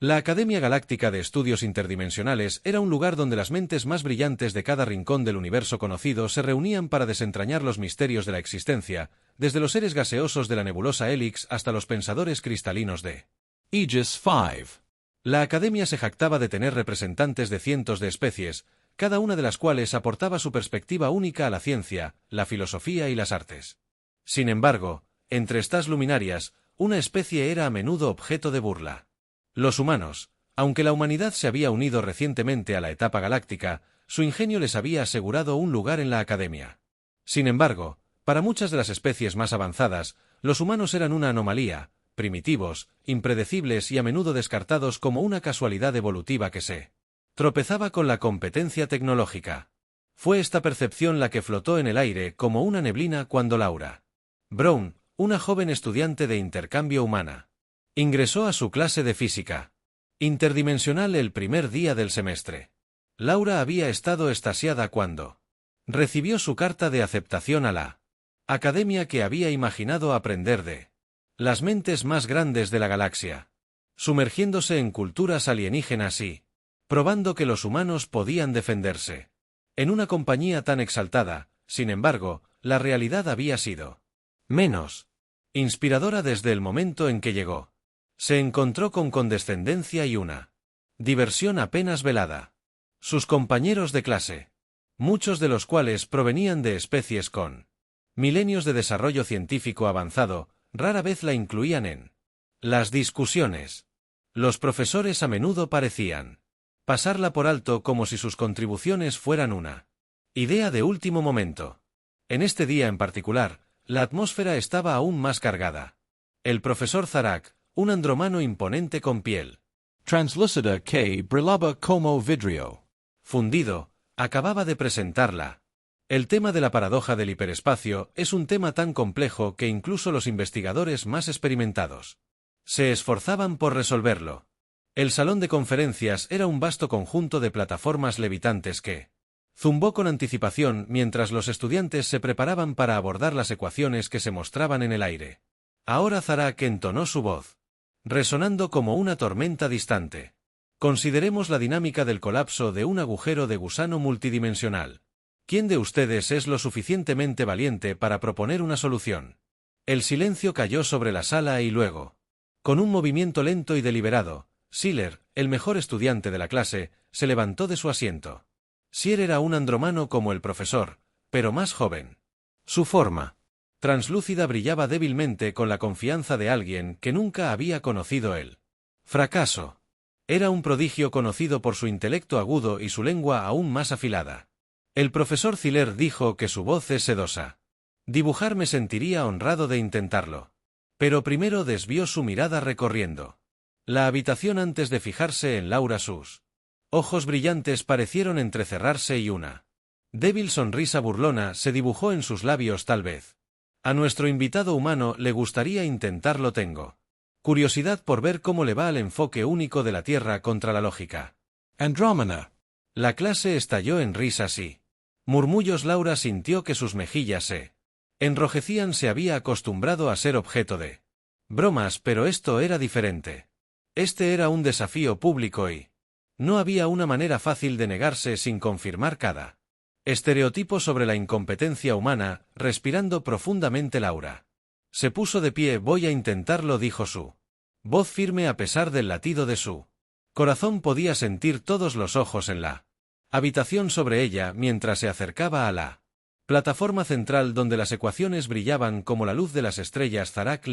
La Academia Galáctica de Estudios Interdimensionales era un lugar donde las mentes más brillantes de cada rincón del universo conocido se reunían para desentrañar los misterios de la existencia, desde los seres gaseosos de la nebulosa Helix hasta los pensadores cristalinos de Aegis V. La Academia se jactaba de tener representantes de cientos de especies, cada una de las cuales aportaba su perspectiva única a la ciencia, la filosofía y las artes. Sin embargo, entre estas luminarias, una especie era a menudo objeto de burla. Los humanos. Aunque la humanidad se había unido recientemente a la etapa galáctica, su ingenio les había asegurado un lugar en la Academia. Sin embargo, para muchas de las especies más avanzadas, los humanos eran una anomalía, primitivos, impredecibles y a menudo descartados como una casualidad evolutiva que se tropezaba con la competencia tecnológica. Fue esta percepción la que flotó en el aire como una neblina cuando Laura Brown, una joven estudiante de intercambio humana, ingresó a su clase de física interdimensional el primer día del semestre. Laura había estado extasiada cuando recibió su carta de aceptación a la academia que había imaginado aprender de las mentes más grandes de la galaxia, sumergiéndose en culturas alienígenas y probando que los humanos podían defenderse. En una compañía tan exaltada, sin embargo, la realidad había sido menos inspiradora desde el momento en que llegó. Se encontró con condescendencia y una diversión apenas velada. Sus compañeros de clase, muchos de los cuales provenían de especies con milenios de desarrollo científico avanzado, rara vez la incluían en las discusiones. Los profesores a menudo parecían pasarla por alto como si sus contribuciones fueran una idea de último momento. En este día en particular, la atmósfera estaba aún más cargada. El profesor Zarak, un andromano imponente con piel translúcida que brillaba como vidrio fundido, acababa de presentarla. El tema de la paradoja del hiperespacio es un tema tan complejo que incluso los investigadores más experimentados se esforzaban por resolverlo. El salón de conferencias era un vasto conjunto de plataformas levitantes que zumbó con anticipación mientras los estudiantes se preparaban para abordar las ecuaciones que se mostraban en el aire. Ahora Zarak entonó su voz, resonando como una tormenta distante. Consideremos la dinámica del colapso de un agujero de gusano multidimensional. ¿Quién de ustedes es lo suficientemente valiente para proponer una solución? El silencio cayó sobre la sala y luego, con un movimiento lento y deliberado, Siller, el mejor estudiante de la clase, se levantó de su asiento. Siller era un andromano como el profesor, pero más joven. Su forma translúcida brillaba débilmente con la confianza de alguien que nunca había conocido el fracaso. Era un prodigio conocido por su intelecto agudo y su lengua aún más afilada. El profesor Ziller dijo que su voz es sedosa. Dibujar me sentiría honrado de intentarlo. Pero primero desvió su mirada recorriendo la habitación antes de fijarse en Laura. Sus ojos brillantes parecieron entrecerrarse y una débil sonrisa burlona se dibujó en sus labios. Tal vez a nuestro invitado humano le gustaría intentarlo. Tengo curiosidad por ver cómo le va al enfoque único de la Tierra contra la lógica. Andrómeda. La clase estalló en risas y murmullos. Laura sintió que sus mejillas se enrojecían. Se había acostumbrado a ser objeto de bromas, pero esto era diferente. Este era un desafío público y no había una manera fácil de negarse sin confirmar cada estereotipo sobre la incompetencia humana. Respirando profundamente, Laura se puso de pie. Voy a intentarlo, dijo su voz firme a pesar del latido de su corazón. Podía sentir todos los ojos en la habitación sobre ella mientras se acercaba a la plataforma central donde las ecuaciones brillaban como la luz de las estrellas. Zarak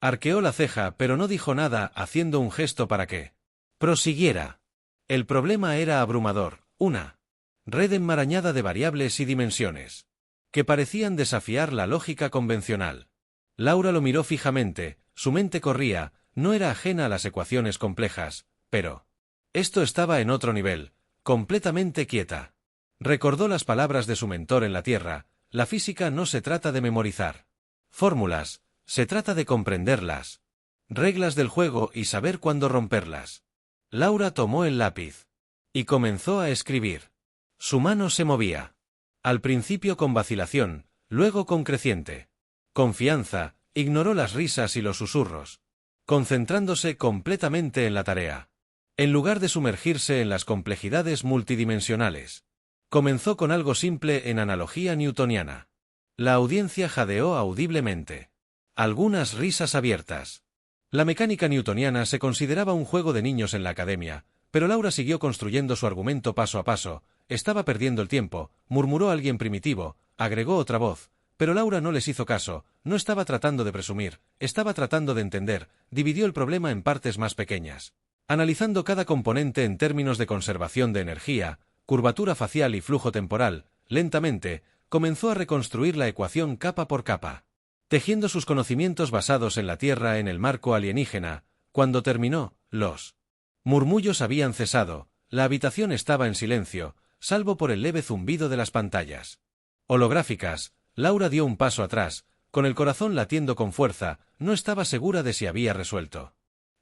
arqueó la ceja pero no dijo nada, haciendo un gesto para que prosiguiera. El problema era abrumador, una red enmarañada de variables y dimensiones que parecían desafiar la lógica convencional. Laura lo miró fijamente, su mente corría, no era ajena a las ecuaciones complejas, pero esto estaba en otro nivel, completamente quieta. Recordó las palabras de su mentor en la Tierra: la física no se trata de memorizar fórmulas, se trata de comprenderlas reglas del juego y saber cuándo romperlas. Laura tomó el lápiz y comenzó a escribir. Su mano se movía. Al principio con vacilación, luego con creciente confianza, ignoró las risas y los susurros. concentrándose completamente en la tarea. En lugar de sumergirse en las complejidades multidimensionales. Comenzó con algo simple en analogía newtoniana. La audiencia jadeó audiblemente. Algunas risas abiertas. La mecánica newtoniana se consideraba un juego de niños en la academia, pero Laura siguió construyendo su argumento paso a paso. Estaba perdiendo el tiempo, murmuró alguien primitivo, agregó otra voz, pero Laura no les hizo caso, no estaba tratando de presumir, estaba tratando de entender, dividió el problema en partes más pequeñas. Analizando cada componente en términos de conservación de energía, curvatura facial y flujo temporal, lentamente, comenzó a reconstruir la ecuación capa por capa. Tejiendo sus conocimientos basados en la Tierra en el marco alienígena, cuando terminó, los murmullos habían cesado, la habitación estaba en silencio, salvo por el leve zumbido de las pantallas holográficas. Laura dio un paso atrás, con el corazón latiendo con fuerza, no estaba segura de si había resuelto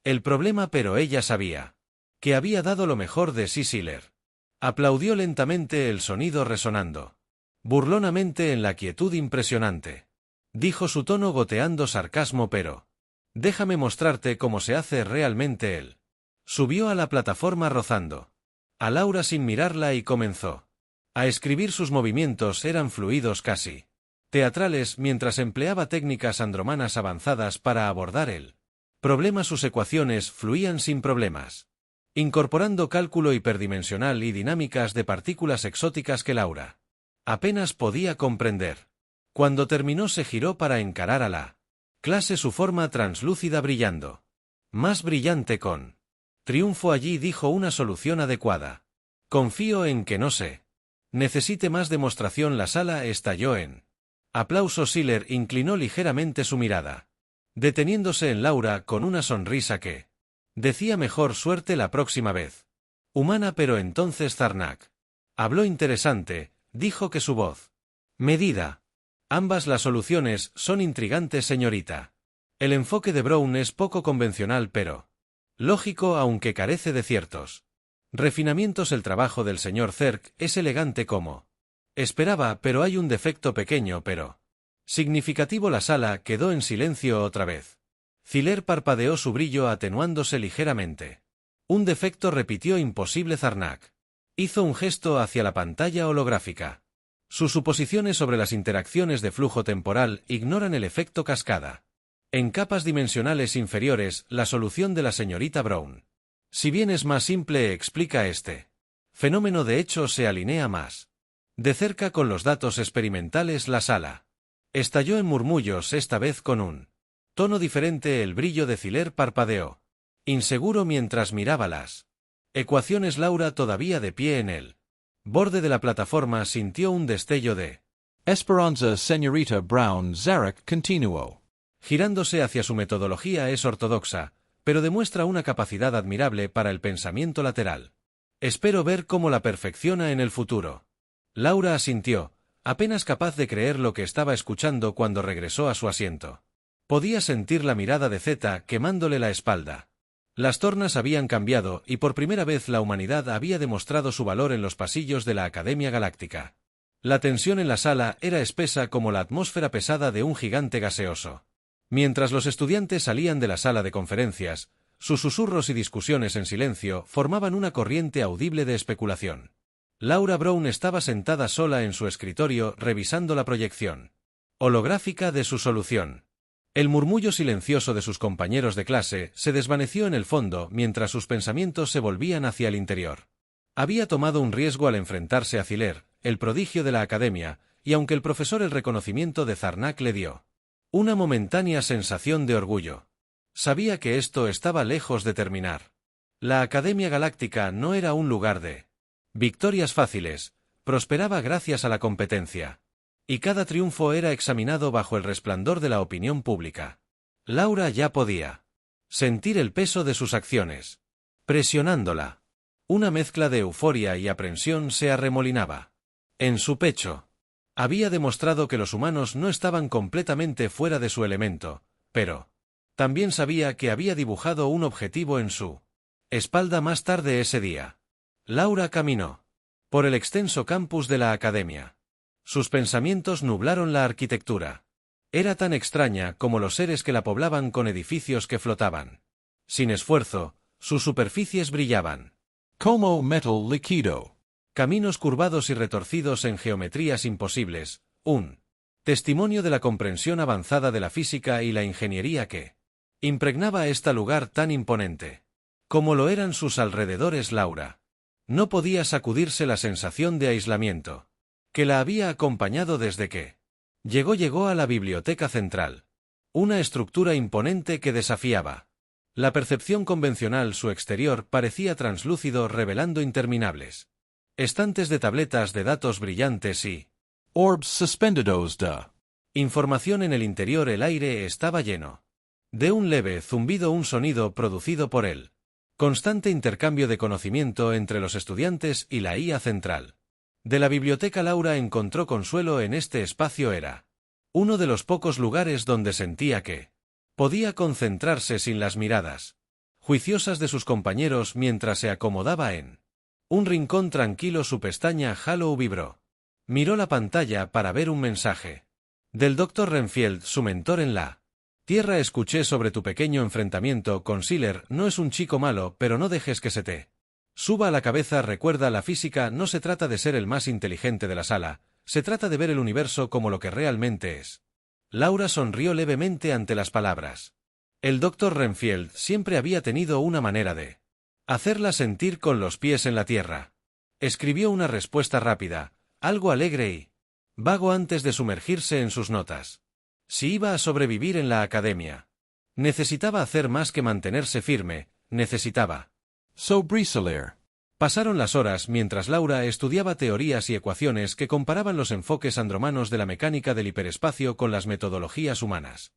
el problema, pero ella sabía que había dado lo mejor de sí. Sealer aplaudió lentamente, el sonido resonando burlonamente en la quietud impresionante. Dijo, su tono goteando sarcasmo, pero déjame mostrarte cómo se hace realmente él. Subió a la plataforma rozando a Laura sin mirarla y comenzó a escribir. Sus movimientos eran fluidos, casi teatrales, mientras empleaba técnicas andromanas avanzadas para abordar el problema. Sus ecuaciones fluían sin problemas, incorporando cálculo hiperdimensional y dinámicas de partículas exóticas que Laura apenas podía comprender. Cuando terminó se giró para encarar a la clase, su forma translúcida brillando más brillante con triunfo. Allí dijo, una solución adecuada. Confío en que no se necesite más demostración. La sala estalló en aplauso. Sealer inclinó ligeramente su mirada, deteniéndose en Laura con una sonrisa que decía, mejor suerte la próxima vez. Humana. Pero entonces Zarnak habló. Interesante, dijo, que su voz medida. Ambas las soluciones son intrigantes, señorita. El enfoque de Brown es poco convencional, pero lógico, aunque carece de ciertos refinamientos. El trabajo del señor Zerk es elegante como esperaba, pero hay un defecto pequeño pero significativo. La sala quedó en silencio otra vez. Sealer parpadeó, su brillo atenuándose ligeramente. Un defecto, repitió. Imposible. Zarnak hizo un gesto hacia la pantalla holográfica. Sus suposiciones sobre las interacciones de flujo temporal ignoran el efecto cascada. En capas dimensionales inferiores, la solución de la señorita Brown, si bien es más simple, explica este fenómeno. De hecho, se alinea más de cerca con los datos experimentales. La sala estalló en murmullos, esta vez con un tono diferente. El brillo de Sealer parpadeó, inseguro, mientras miraba las ecuaciones. Laura, todavía de pie en el borde de la plataforma, sintió un destello de Esperanza. Señorita Brown. Zarek continuó girándose hacia su metodología. Es ortodoxa, pero demuestra una capacidad admirable para el pensamiento lateral. Espero ver cómo la perfecciona en el futuro. Laura asintió, apenas capaz de creer lo que estaba escuchando cuando regresó a su asiento. Podía sentir la mirada de Zeta quemándole la espalda. Las tornas habían cambiado y por primera vez la humanidad había demostrado su valor en los pasillos de la Academia Galáctica. La tensión en la sala era espesa como la atmósfera pesada de un gigante gaseoso. Mientras los estudiantes salían de la sala de conferencias, sus susurros y discusiones en silencio formaban una corriente audible de especulación. Laura Brown estaba sentada sola en su escritorio revisando la proyección holográfica de su solución. El murmullo silencioso de sus compañeros de clase se desvaneció en el fondo mientras sus pensamientos se volvían hacia el interior. Había tomado un riesgo al enfrentarse a Sealer, el prodigio de la academia, y aunque el profesor el reconocimiento de Zarnak le dio una momentánea sensación de orgullo, sabía que esto estaba lejos de terminar. La Academia Galáctica no era un lugar de victorias fáciles, prosperaba gracias a la competencia. Y cada triunfo era examinado bajo el resplandor de la opinión pública. Laura ya podía sentir el peso de sus acciones presionándola. Una mezcla de euforia y aprensión se arremolinaba en su pecho. Había demostrado que los humanos no estaban completamente fuera de su elemento, pero también sabía que había dibujado un objetivo en su espalda. Más tarde ese día, Laura caminó por el extenso campus de la academia. Sus pensamientos nublaron la arquitectura Era tan extraña como los seres que la poblaban con edificios que flotaban. Sin esfuerzo, sus superficies brillaban. Como metal líquido. Caminos curvados y retorcidos en geometrías imposibles, un testimonio de la comprensión avanzada de la física y la ingeniería que impregnaba este lugar tan imponente. Como lo eran sus alrededores, Laura no podía sacudirse la sensación de aislamiento que la había acompañado desde que llegó a la biblioteca central. Una estructura imponente que desafiaba la percepción convencional. Su exterior parecía translúcido, revelando interminables estantes de tabletas de datos brillantes y Orbs suspendidos de información en el interior. El aire estaba lleno de un leve zumbido, un sonido producido por el constante intercambio de conocimiento entre los estudiantes y la IA central de la biblioteca. Laura encontró consuelo en este espacio. Era uno de los pocos lugares donde sentía que podía concentrarse sin las miradas juiciosas de sus compañeros mientras se acomodaba en un rincón tranquilo. Su pestaña Halo vibró. Miró la pantalla para ver un mensaje del Dr. Renfield, su mentor en la Tierra. Escuché sobre tu pequeño enfrentamiento con Sealer. No es un chico malo, pero no dejes que se te suba a la cabeza. Recuerda, la física no se trata de ser el más inteligente de la sala, se trata de ver el universo como lo que realmente es. Laura sonrió levemente ante las palabras. El Dr. Renfield siempre había tenido una manera de hacerla sentir con los pies en la tierra. Escribió una respuesta rápida, algo alegre y vago antes de sumergirse en sus notas. Si iba a sobrevivir en la academia, necesitaba hacer más que mantenerse firme, necesitaba sobresalir. Pasaron las horas mientras Laura estudiaba teorías y ecuaciones que comparaban los enfoques andromanos de la mecánica del hiperespacio con las metodologías humanas.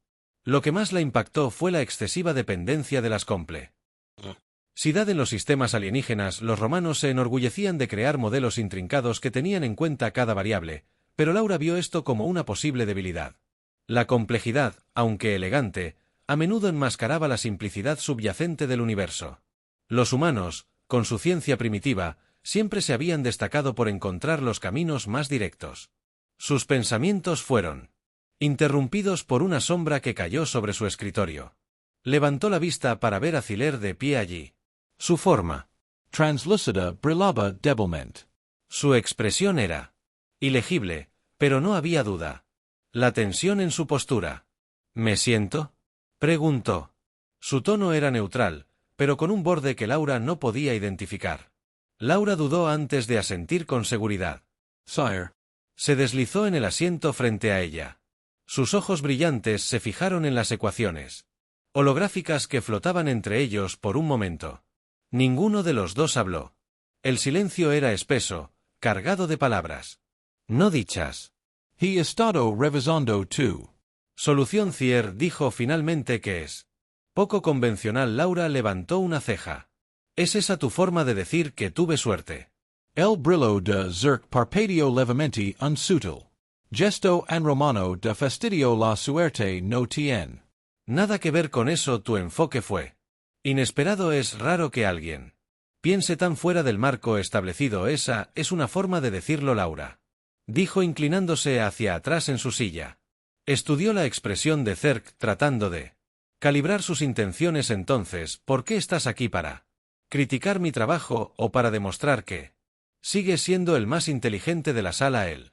Lo que más la impactó fue la excesiva dependencia de las complejidades en los sistemas alienígenas. Los romanos se enorgullecían de crear modelos intrincados que tenían en cuenta cada variable, pero Laura vio esto como una posible debilidad. La complejidad, aunque elegante, a menudo enmascaraba la simplicidad subyacente del universo. Los humanos, con su ciencia primitiva, siempre se habían destacado por encontrar los caminos más directos. Sus pensamientos fueron interrumpidos por una sombra que cayó sobre su escritorio. Levantó la vista para ver a Sealer de pie allí. Su forma Translúcida brillaba débilmente. Su expresión era ilegible, pero no había duda. La tensión en su postura. ¿Me siento?, preguntó. Su tono era neutral, pero con un borde que Laura no podía identificar. Laura dudó antes de asentir con seguridad. Sire. Se deslizó en el asiento frente a ella. Sus ojos brillantes se fijaron en las ecuaciones holográficas que flotaban entre ellos por un momento. Ninguno de los dos habló. El silencio era espeso, cargado de palabras no dichas. He estado revisando tu solución. Cier dijo finalmente que es poco convencional. Laura levantó una ceja. ¿Es esa tu forma de decir que tuve suerte? El brillo de Zirk parpadeó levemente unsutil. Gesto en romano de fastidio la suerte no tiene. Nada que ver con eso. Tu enfoque fue inesperado. Es raro que alguien piense tan fuera del marco establecido. Esa es una forma de decirlo, Laura, dijo inclinándose hacia atrás en su silla. Estudió la expresión de Zirk tratando de calibrar sus intenciones. Entonces, ¿por qué estás aquí? ¿Para criticar mi trabajo o para demostrar que sigues siendo el más inteligente de la sala? El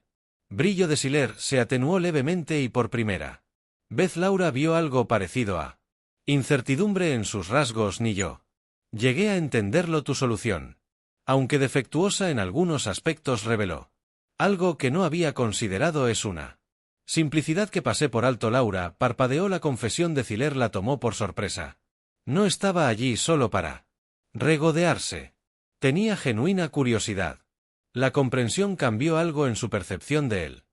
brillo de Sealer se atenuó levemente y por primera vez Laura vio algo parecido a incertidumbre en sus rasgos. Ni yo llegué a entenderlo. Tu solución, aunque defectuosa en algunos aspectos, reveló algo que no había considerado. Es una simplicidad que pasé por alto. Laura parpadeó. La confesión de Sealer la tomó por sorpresa. No estaba allí solo para regodearse. Tenía genuina curiosidad. La comprensión cambió algo en su percepción de él.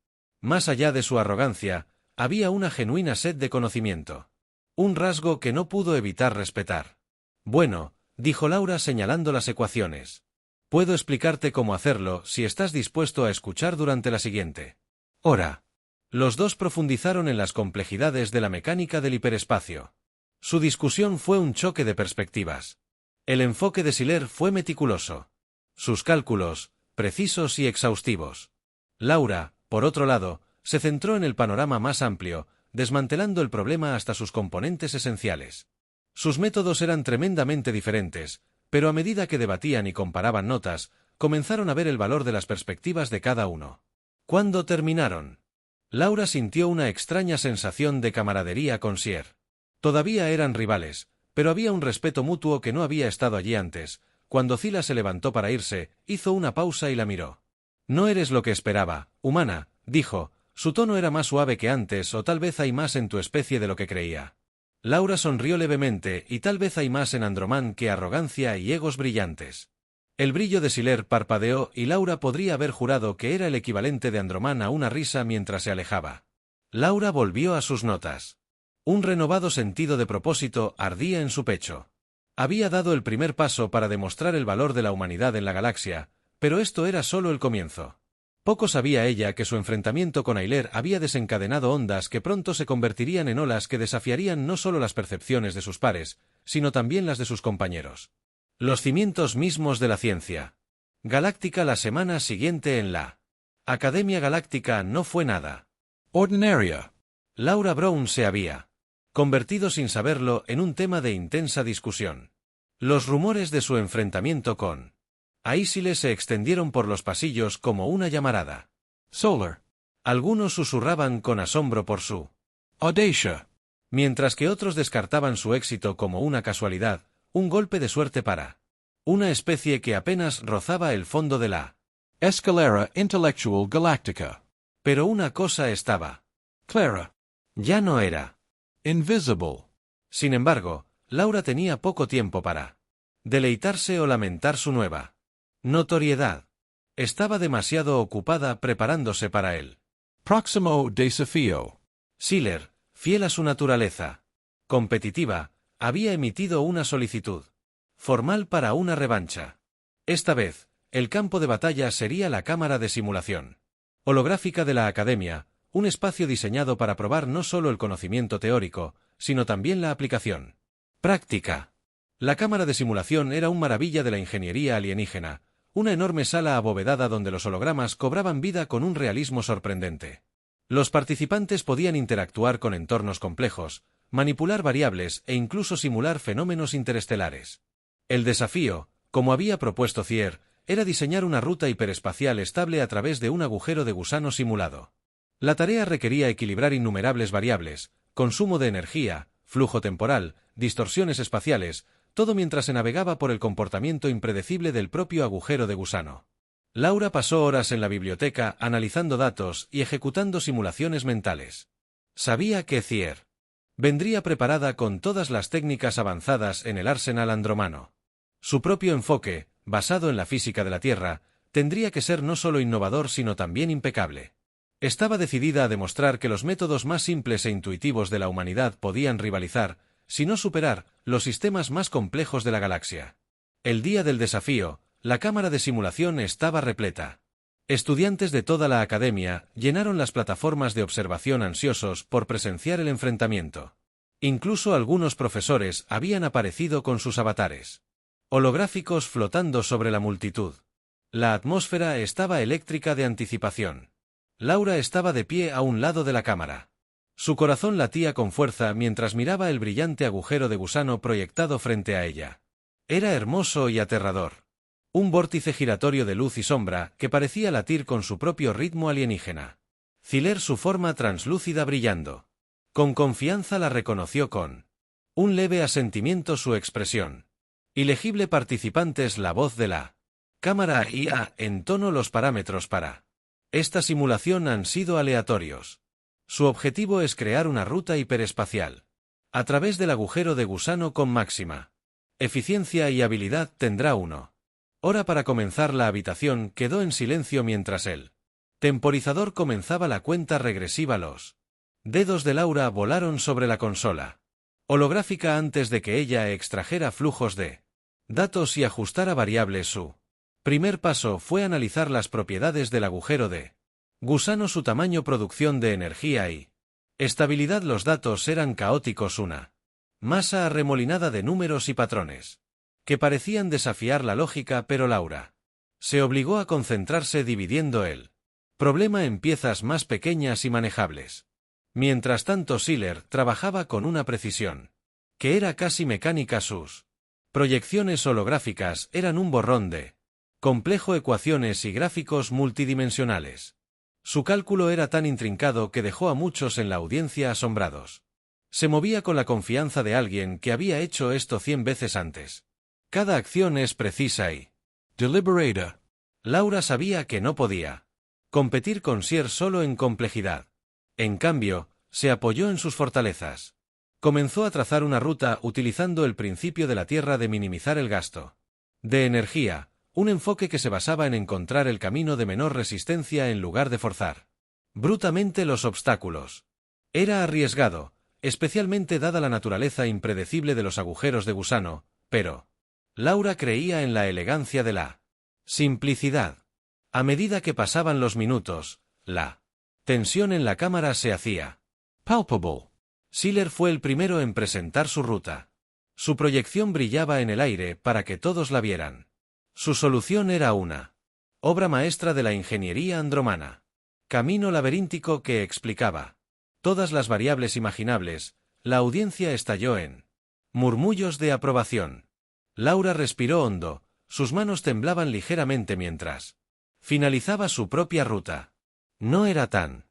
Más allá de su arrogancia, había una genuina sed de conocimiento. Un rasgo que no pudo evitar respetar. Bueno, dijo Laura señalando las ecuaciones. Puedo explicarte cómo hacerlo si estás dispuesto a escuchar durante la siguiente hora. Los dos profundizaron en las complejidades de la mecánica del hiperespacio. Su discusión fue un choque de perspectivas. El enfoque de Sealer fue meticuloso. Sus cálculos, precisos y exhaustivos. Laura, por otro lado, se centró en el panorama más amplio, desmantelando el problema hasta sus componentes esenciales. Sus métodos eran tremendamente diferentes, pero a medida que debatían y comparaban notas, comenzaron a ver el valor de las perspectivas de cada uno. ¿Cuándo terminaron? Laura sintió una extraña sensación de camaradería con Sier. Todavía eran rivales, pero había un respeto mutuo que no había estado allí antes. Cuando Zila se levantó para irse, hizo una pausa y la miró. «No eres lo que esperaba, humana», dijo. Su tono era más suave que antes, o tal vez hay más en tu especie de lo que creía. Laura sonrió levemente, y tal vez hay más en Andromán que arrogancia y egos brillantes. El brillo de Siler parpadeó y Laura podría haber jurado que era el equivalente de Andromán a una risa mientras se alejaba. Laura volvió a sus notas. Un renovado sentido de propósito ardía en su pecho. Había dado el primer paso para demostrar el valor de la humanidad en la galaxia, pero esto era solo el comienzo. Poco sabía ella que su enfrentamiento con Ayler había desencadenado ondas que pronto se convertirían en olas que desafiarían no solo las percepciones de sus pares, sino también las de sus compañeros. Los cimientos mismos de la ciencia. Galáctica la semana siguiente en la Academia Galáctica no fue nada ordinaria. Laura Brown se había convertido sin saberlo en un tema de intensa discusión. Los rumores de su enfrentamiento con Aisile se extendieron por los pasillos como una llamarada. Solar. Algunos susurraban con asombro por su audacia, mientras que otros descartaban su éxito como una casualidad, un golpe de suerte para una especie que apenas rozaba el fondo de la escalera intellectual galáctica. Pero una cosa estaba clara. Ya no era Invisible. Sin embargo, Laura tenía poco tiempo para deleitarse o lamentar su nueva notoriedad. Estaba demasiado ocupada preparándose para él. Próximo desafío. Siler, fiel a su naturaleza competitiva, había emitido una solicitud formal para una revancha. Esta vez, el campo de batalla sería la cámara de simulación holográfica de la Academia, un espacio diseñado para probar no solo el conocimiento teórico, sino también la aplicación práctica. La cámara de simulación era una maravilla de la ingeniería alienígena, una enorme sala abovedada donde los hologramas cobraban vida con un realismo sorprendente. Los participantes podían interactuar con entornos complejos, manipular variables e incluso simular fenómenos interestelares. El desafío, como había propuesto Thier, era diseñar una ruta hiperespacial estable a través de un agujero de gusano simulado. La tarea requería equilibrar innumerables variables, consumo de energía, flujo temporal, distorsiones espaciales, todo mientras se navegaba por el comportamiento impredecible del propio agujero de gusano. Laura pasó horas en la biblioteca analizando datos y ejecutando simulaciones mentales. Sabía que Thier vendría preparada con todas las técnicas avanzadas en el arsenal andromano. Su propio enfoque, basado en la física de la Tierra, tendría que ser no solo innovador sino también impecable. Estaba decidida a demostrar que los métodos más simples e intuitivos de la humanidad podían rivalizar, si no superar, los sistemas más complejos de la galaxia. El día del desafío, la cámara de simulación estaba repleta. Estudiantes de toda la academia llenaron las plataformas de observación ansiosos por presenciar el enfrentamiento. Incluso algunos profesores habían aparecido con sus avatares holográficos flotando sobre la multitud. La atmósfera estaba eléctrica de anticipación. Laura estaba de pie a un lado de la cámara. Su corazón latía con fuerza mientras miraba el brillante agujero de gusano proyectado frente a ella. Era hermoso y aterrador. Un vórtice giratorio de luz y sombra que parecía latir con su propio ritmo alienígena. Thiler su forma translúcida brillando. Con confianza la reconoció con un leve asentimiento su expresión. Ilegible participantes la voz de la cámara IA en tono los parámetros para esta simulación han sido aleatorios. Su objetivo es crear una ruta hiperespacial a través del agujero de gusano con máxima eficiencia y habilidad tendrá 1 hora para comenzar. La habitación quedó en silencio mientras el temporizador comenzaba la cuenta regresiva. Los dedos de Laura volaron sobre la consola holográfica antes de que ella extrajera flujos de datos y ajustara variables. Su primer paso fue analizar las propiedades del agujero de gusano, su tamaño, producción de energía y estabilidad. Los datos eran caóticos, una masa arremolinada de números y patrones que parecían desafiar la lógica, pero Laura se obligó a concentrarse dividiendo el problema en piezas más pequeñas y manejables. Mientras tanto Sealer trabajaba con una precisión que era casi mecánica. Sus proyecciones holográficas eran un borrón de complejo ecuaciones y gráficos multidimensionales. Su cálculo era tan intrincado que dejó a muchos en la audiencia asombrados. Se movía con la confianza de alguien que había hecho esto 100 veces antes. Cada acción es precisa y deliberata. Laura sabía que no podía competir con Sear solo en complejidad. En cambio, se apoyó en sus fortalezas. Comenzó a trazar una ruta utilizando el principio de la Tierra de minimizar el gasto de energía, un enfoque que se basaba en encontrar el camino de menor resistencia en lugar de forzar brutamente los obstáculos. Era arriesgado, especialmente dada la naturaleza impredecible de los agujeros de gusano, pero Laura creía en la elegancia de la simplicidad. A medida que pasaban los minutos, la tensión en la cámara se hacía palpable. Sealer fue el primero en presentar su ruta. Su proyección brillaba en el aire para que todos la vieran. Su solución era una obra maestra de la ingeniería andromana. Camino laberíntico que explicaba todas las variables imaginables. La audiencia estalló en murmullos de aprobación. Laura respiró hondo, sus manos temblaban ligeramente mientras finalizaba su propia ruta. No era tan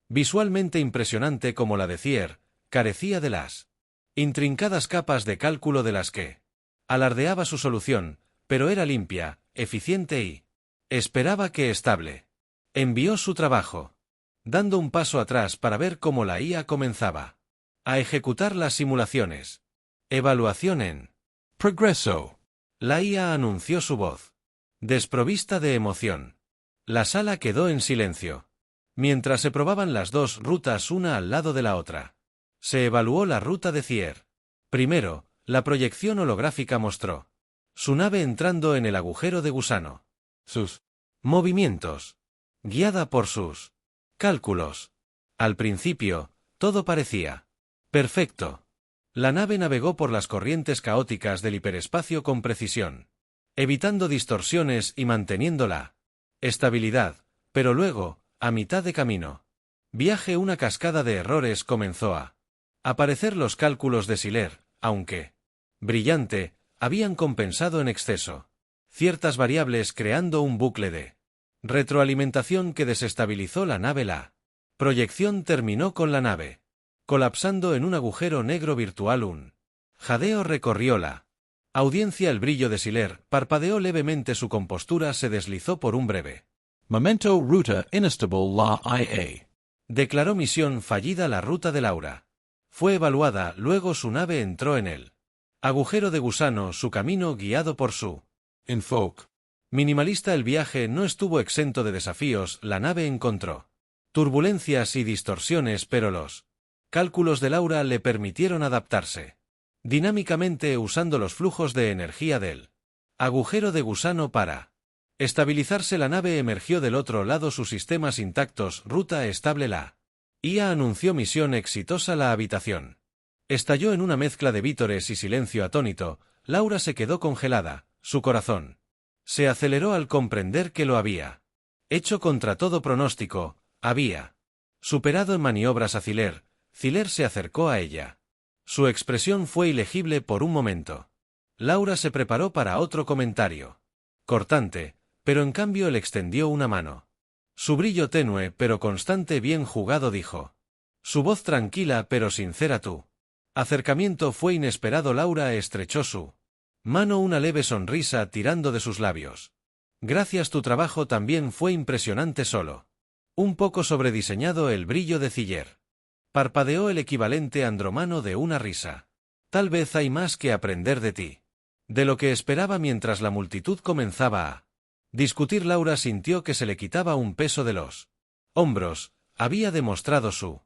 visualmente impresionante como la de Sear, carecía de las intrincadas capas de cálculo de las que alardeaba su solución, pero era limpia, eficiente y esperaba que estable. Envió su trabajo, dando un paso atrás para ver cómo la IA comenzaba a ejecutar las simulaciones. Evaluación en progreso. La IA anunció su voz, desprovista de emoción. La sala quedó en silencio, mientras se probaban las dos rutas una al lado de la otra. Se evaluó la ruta de Sear. Primero, la proyección holográfica mostró su nave entrando en el agujero de gusano. Sus movimientos, guiada por sus cálculos. Al principio, todo parecía perfecto. La nave navegó por las corrientes caóticas del hiperespacio con precisión, evitando distorsiones y manteniendo la estabilidad, pero luego, a mitad de camino, una cascada de errores comenzó a aparecer. Los cálculos de Sealer, aunque brillante, habían compensado en exceso ciertas variables creando un bucle de retroalimentación que desestabilizó la nave. La proyección terminó con la nave colapsando en un agujero negro virtual. Un jadeo recorrió la audiencia. El brillo de Sealer parpadeó levemente, su compostura se deslizó por un breve momento. Ruta inestable la IA. Declaró misión fallida la ruta de Laura. Fue evaluada, luego su nave entró en el agujero de gusano, su camino guiado por su enfoque minimalista. El viaje no estuvo exento de desafíos, la nave encontró turbulencias y distorsiones, pero los cálculos de Laura le permitieron adaptarse dinámicamente usando los flujos de energía del agujero de gusano para estabilizarse. La nave emergió del otro lado, sus sistemas intactos, ruta estable. La IA anunció misión exitosa. La habitación estalló en una mezcla de vítores y silencio atónito. Laura se quedó congelada, su corazón se aceleró al comprender que lo había hecho contra todo pronóstico, había superado en maniobras a Sealer. Sealer se acercó a ella. Su expresión fue ilegible por un momento. Laura se preparó para otro comentario cortante, pero en cambio él extendió una mano. Su brillo tenue pero constante. Bien jugado, dijo. Su voz tranquila pero sincera. Tu acercamiento fue inesperado. Laura estrechó su mano, una leve sonrisa tirando de sus labios. Gracias, tu trabajo también fue impresionante. Solo un poco sobrediseñado. El brillo de Sealer parpadeó, el equivalente andromano de una risa. Tal vez hay más que aprender de ti de lo que esperaba. Mientras la multitud comenzaba a discutir, Laura sintió que se le quitaba un peso de los hombros. Había demostrado su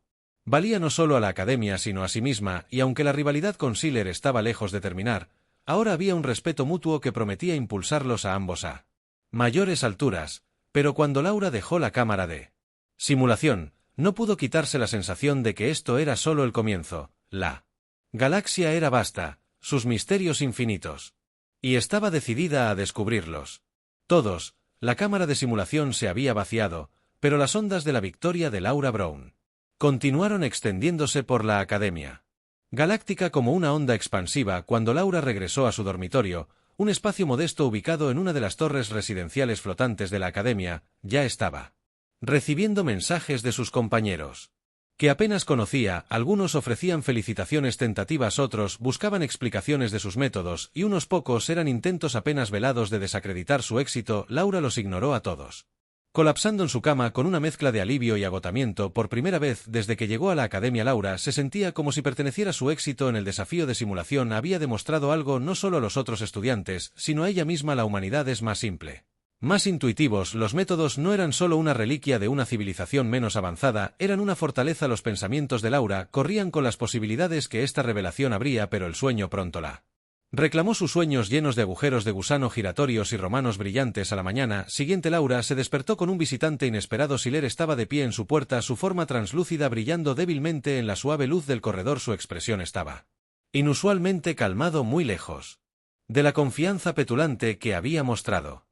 valía no solo a la academia sino a sí misma, y aunque la rivalidad con Sealer estaba lejos de terminar, ahora había un respeto mutuo que prometía impulsarlos a ambos a mayores alturas. Pero cuando Laura dejó la cámara de simulación, no pudo quitarse la sensación de que esto era solo el comienzo. La galaxia era vasta, sus misterios infinitos, y estaba decidida a descubrirlos todos. La cámara de simulación se había vaciado, pero las ondas de la victoria de Laura Brown continuaron extendiéndose por la academia. Galáctica como una onda expansiva. Cuando Laura regresó a su dormitorio, un espacio modesto ubicado en una de las torres residenciales flotantes de la academia, ya estaba recibiendo mensajes de sus compañeros que apenas conocía. Algunos ofrecían felicitaciones tentativas, otros buscaban explicaciones de sus métodos, y unos pocos eran intentos apenas velados de desacreditar su éxito. Laura los ignoró a todos, colapsando en su cama con una mezcla de alivio y agotamiento. Por primera vez desde que llegó a la academia, Laura se sentía como si perteneciera. Su éxito en el desafío de simulación había demostrado algo no solo a los otros estudiantes, sino a ella misma. La humanidad es más simple, más intuitivos. Los métodos no eran solo una reliquia de una civilización menos avanzada, eran una fortaleza. Los pensamientos de Laura corrían con las posibilidades que esta revelación abría, pero el sueño pronto la reclamó. Sus sueños llenos de agujeros de gusano giratorios y romanos brillantes. A la mañana siguiente, Laura se despertó con un visitante inesperado. Siler estaba de pie en su puerta, su forma translúcida brillando débilmente en la suave luz del corredor. Su expresión estaba inusualmente calmado, muy lejos de la confianza petulante que había mostrado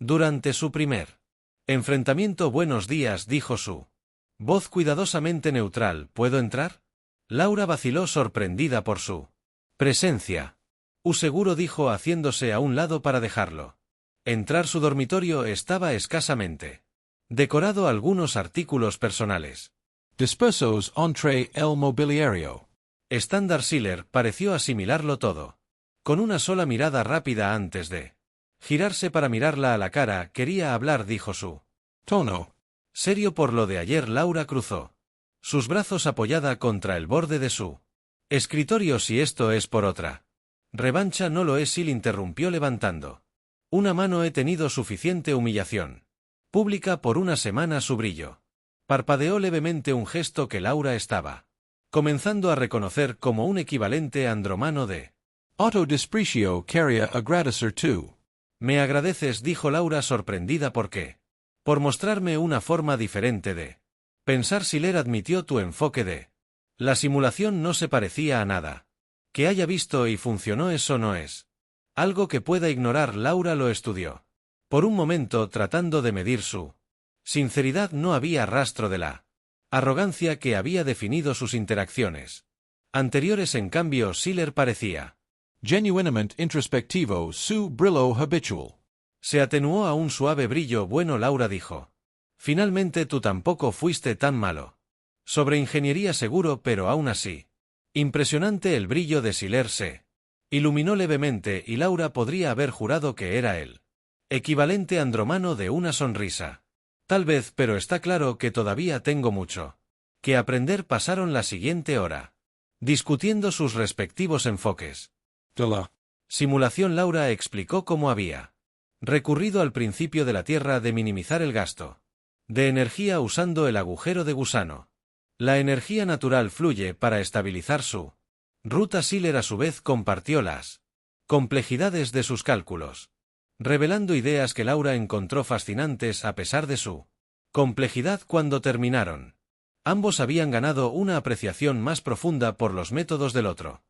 durante su primer enfrentamiento. Buenos días, dijo su voz cuidadosamente neutral. ¿Puedo entrar? Laura vaciló, sorprendida por su presencia. Seguro, dijo, haciéndose a un lado para dejarlo entrar. Su dormitorio estaba escasamente decorado, algunos artículos personales Dispersos entre el mobiliario. estándar. Siler pareció asimilarlo todo con una sola mirada rápida antes de girarse para mirarla a la cara. Quería hablar, dijo su tono serio. Por lo de ayer. Laura cruzó sus brazos apoyada contra el borde de su escritorio. Si esto es por otra revancha, no lo es. Sil interrumpió levantando una mano. He tenido suficiente humillación pública por una semana. Su brillo parpadeó levemente, un gesto que Laura estaba comenzando a reconocer como un equivalente andromano de autodesprecio quería agradecer tú. Me agradeces, dijo Laura, sorprendida. ¿Por qué? Por mostrarme una forma diferente de pensar. Siler admitió. Tu enfoque de la simulación no se parecía a nada que haya visto y funcionó. Eso no es algo que pueda ignorar. Laura lo estudió por un momento, tratando de medir su sinceridad. No había rastro de la arrogancia que había definido sus interacciones anteriores. En cambio, Siler parecía Genuinamente introspectivo, su brillo habitual se atenuó a un suave brillo. Bueno, Laura dijo, finalmente tú tampoco fuiste tan malo. Sobre ingeniería seguro, pero aún así impresionante. El brillo de Siler se iluminó levemente, y Laura podría haber jurado que era el equivalente andromano de una sonrisa. Tal vez, pero está claro que todavía tengo mucho que aprender. Pasaron la siguiente hora discutiendo sus respectivos enfoques de la simulación. Laura explicó cómo había recurrido al principio de la Tierra de minimizar el gasto de energía usando el agujero de gusano. La energía natural fluye para estabilizar su ruta. Siler a su vez compartió las complejidades de sus cálculos, revelando ideas que Laura encontró fascinantes a pesar de su complejidad. Cuando terminaron, ambos habían ganado una apreciación más profunda por los métodos del otro.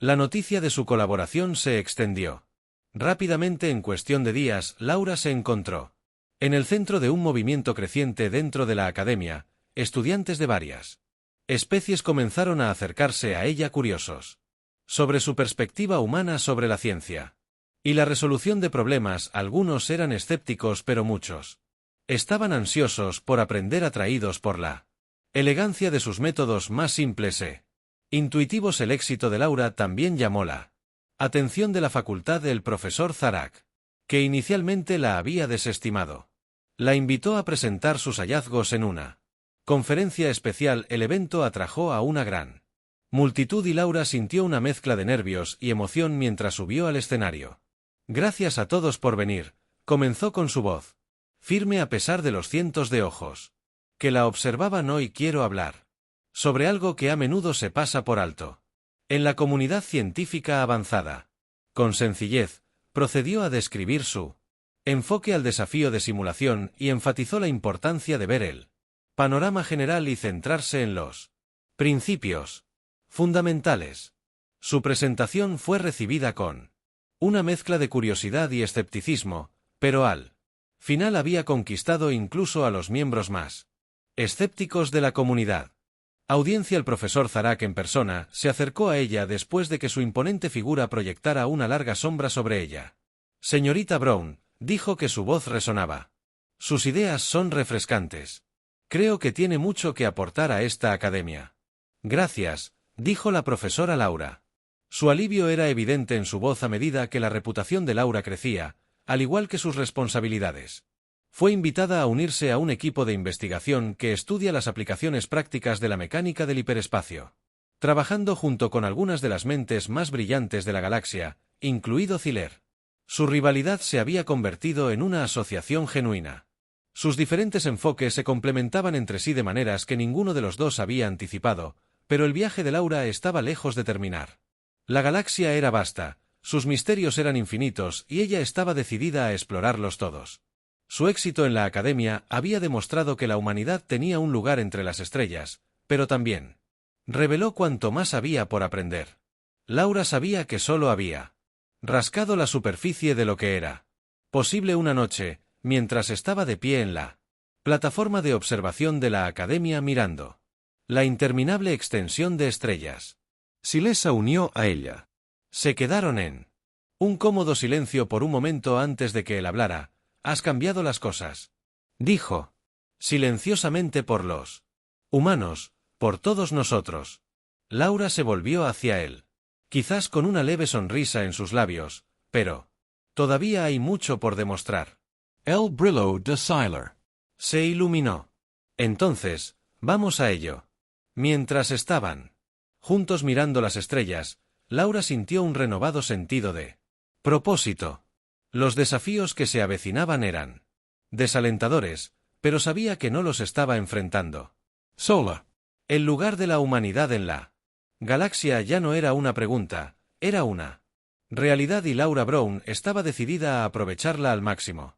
La noticia de su colaboración se extendió rápidamente. En cuestión de días, Laura se encontró en el centro de un movimiento creciente dentro de la academia. Estudiantes de varias especies comenzaron a acercarse a ella, curiosos sobre su perspectiva humana sobre la ciencia y la resolución de problemas. Algunos eran escépticos, pero muchos estaban ansiosos por aprender, atraídos por la elegancia de sus métodos más simples e intuitivos. El éxito de Laura también llamó la atención de la facultad del profesor Zarak, que inicialmente la había desestimado. La invitó a presentar sus hallazgos en una conferencia especial. El evento atrajo a una gran multitud y Laura sintió una mezcla de nervios y emoción mientras subió al escenario. Gracias a todos por venir, comenzó con su voz firme a pesar de los cientos de ojos que la observaban. Hoy quiero hablar sobre algo que a menudo se pasa por alto en la comunidad científica avanzada. Con sencillez, procedió a describir su enfoque al desafío de simulación y enfatizó la importancia de ver el panorama general y centrarse en los principios fundamentales. Su presentación fue recibida con una mezcla de curiosidad y escepticismo, pero al final había conquistado incluso a los miembros más escépticos de la comunidad. Audiencia. El profesor Zarak en persona se acercó a ella después de que su imponente figura proyectara una larga sombra sobre ella. Señorita Brown, dijo que su voz resonaba. Sus ideas son refrescantes. Creo que tiene mucho que aportar a esta academia. Gracias, dijo la profesora Laura. Su alivio era evidente en su voz a medida que la reputación de Laura crecía, al igual que sus responsabilidades. Fue invitada a unirse a un equipo de investigación que estudia las aplicaciones prácticas de la mecánica del hiperespacio. Trabajando junto con algunas de las mentes más brillantes de la galaxia, incluido Ziller. Su rivalidad se había convertido en una asociación genuina. Sus diferentes enfoques se complementaban entre sí de maneras que ninguno de los dos había anticipado, pero el viaje de Laura estaba lejos de terminar. La galaxia era vasta, sus misterios eran infinitos y ella estaba decidida a explorarlos todos. Su éxito en la academia había demostrado que la humanidad tenía un lugar entre las estrellas, pero también reveló cuanto más había por aprender. Laura sabía que solo había rascado la superficie de lo que era posible una noche, mientras estaba de pie en la plataforma de observación de la academia mirando la interminable extensión de estrellas. Siles se unió a ella. Se quedaron en un cómodo silencio por un momento antes de que él hablara. «Has cambiado las cosas», dijo. Silenciosamente por los humanos, por todos nosotros. Laura se volvió hacia él. Quizás con una leve sonrisa en sus labios, pero todavía hay mucho por demostrar. El brillo de Sylar se iluminó. Entonces, vamos a ello. Mientras estaban juntos mirando las estrellas, Laura sintió un renovado sentido de propósito. Los desafíos que se avecinaban eran desalentadores, pero sabía que no los estaba enfrentando sola. El lugar de la humanidad en la galaxia ya no era una pregunta, era una realidad y Laura Brown estaba decidida a aprovecharla al máximo.